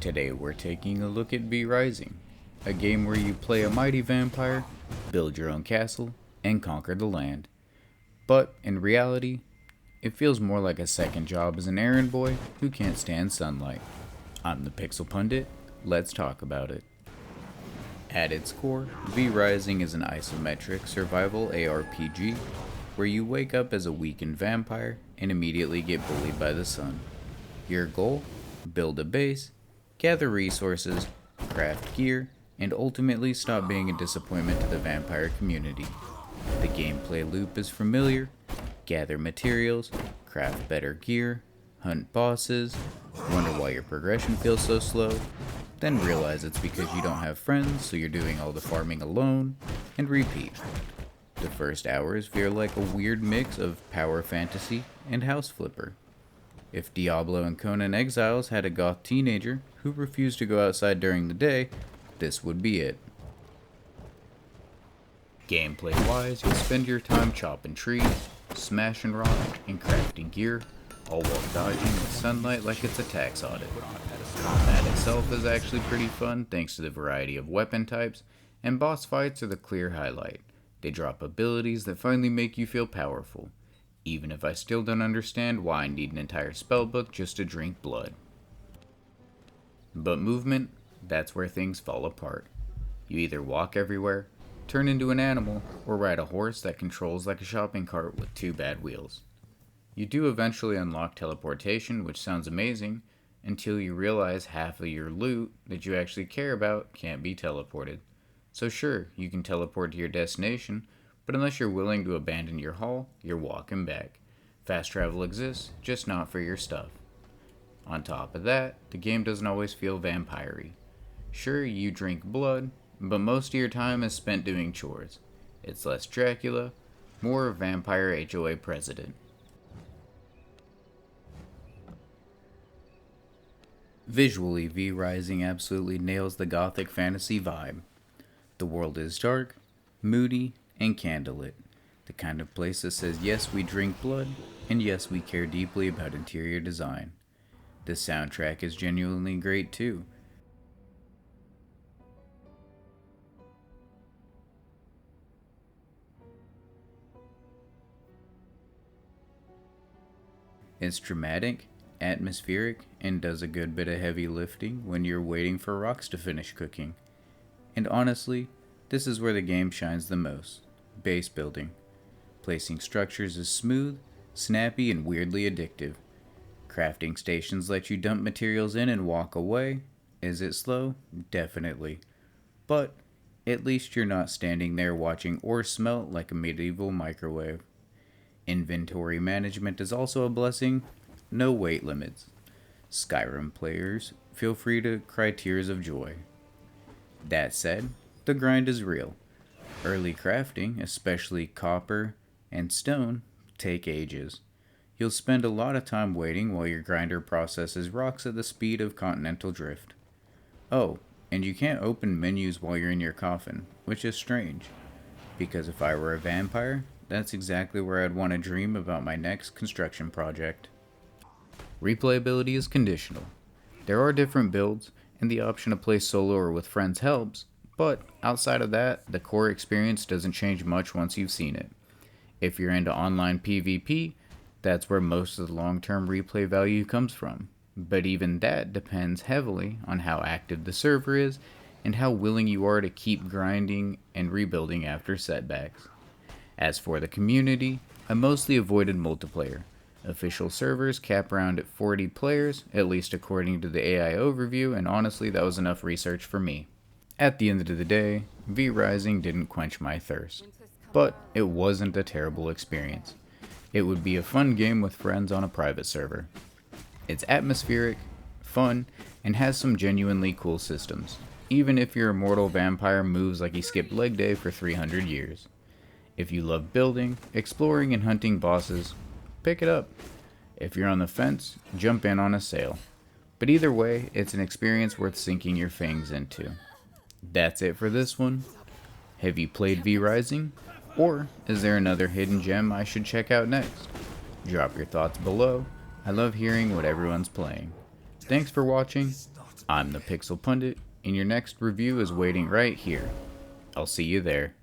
Today we're taking a look at V Rising, a game where you play a mighty vampire, build your own castle, and conquer the land. But in reality, it feels more like a second job as an errand boy who can't stand sunlight. I'm the Pixel Pundit, let's talk about it. At its core, V Rising is an isometric survival ARPG where you wake up as a weakened vampire and immediately get bullied by the sun. Your goal? Build a base, gather resources, craft gear, and ultimately stop being a disappointment to the vampire community. The gameplay loop is familiar: gather materials, craft better gear, hunt bosses, wonder why your progression feels so slow, then realize it's because you don't have friends, so you're doing all the farming alone, and repeat. The first hours feel like a weird mix of power fantasy and house flipper. If Diablo and Conan Exiles had a goth teenager who refused to go outside during the day, this would be it. Gameplay-wise, you'll spend your time chopping trees, smashing rock, and crafting gear, all while dodging the sunlight like it's a tax audit. Combat itself is actually pretty fun thanks to the variety of weapon types, and boss fights are the clear highlight. They drop abilities that finally make you feel powerful, even if I still don't understand why I need an entire spellbook just to drink blood. But movement, that's where things fall apart. You either walk everywhere, turn into an animal, or ride a horse that controls like a shopping cart with two bad wheels. You do eventually unlock teleportation, which sounds amazing, until you realize half of your loot that you actually care about can't be teleported. So sure, you can teleport to your destination, but unless you're willing to abandon your haul, you're walking back. Fast travel exists, just not for your stuff. On top of that, the game doesn't always feel vampire-y. Sure, you drink blood, but most of your time is spent doing chores. It's less Dracula, more vampire HOA president. Visually, V Rising absolutely nails the gothic fantasy vibe. The world is dark, moody, and candlelit. The kind of place that says yes, we drink blood, and yes, we care deeply about interior design. The soundtrack is genuinely great too. It's dramatic, atmospheric, and does a good bit of heavy lifting when you're waiting for rocks to finish cooking. And honestly, this is where the game shines the most. Base building. Placing structures is smooth, snappy, and weirdly addictive. Crafting stations let you dump materials in and walk away. Is it slow? Definitely. But at least you're not standing there watching ore smelt like a medieval microwave. Inventory management is also a blessing. No weight limits. Skyrim players, feel free to cry tears of joy. That said, the grind is real. Early crafting, especially copper and stone, take ages. You'll spend a lot of time waiting while your grinder processes rocks at the speed of continental drift. Oh, and you can't open menus while you're in your coffin, which is strange, because if I were a vampire, that's exactly where I'd want to dream about my next construction project. Replayability is conditional. There are different builds, and the option to play solo or with friends helps, but outside of that, the core experience doesn't change much once you've seen it. If you're into online PvP, that's where most of the long-term replay value comes from, but even that depends heavily on how active the server is and how willing you are to keep grinding and rebuilding after setbacks. As for the community, I mostly avoided multiplayer. Official servers cap around at 40 players, at least according to the AI overview, and honestly that was enough research for me. At the end of the day, V Rising didn't quench my thirst, but it wasn't a terrible experience. It would be a fun game with friends on a private server. It's atmospheric, fun, and has some genuinely cool systems, even if your immortal vampire moves like he skipped leg day for 300 years. If you love building, exploring, and hunting bosses, pick it up. If you're on the fence, jump in on a sale. But either way, it's an experience worth sinking your fangs into. That's it for this one. Have you played V Rising? Or is there another hidden gem I should check out next? Drop your thoughts below. I love hearing what everyone's playing. Thanks for watching. I'm the Pixel Pundit, and your next review is waiting right here. I'll see you there.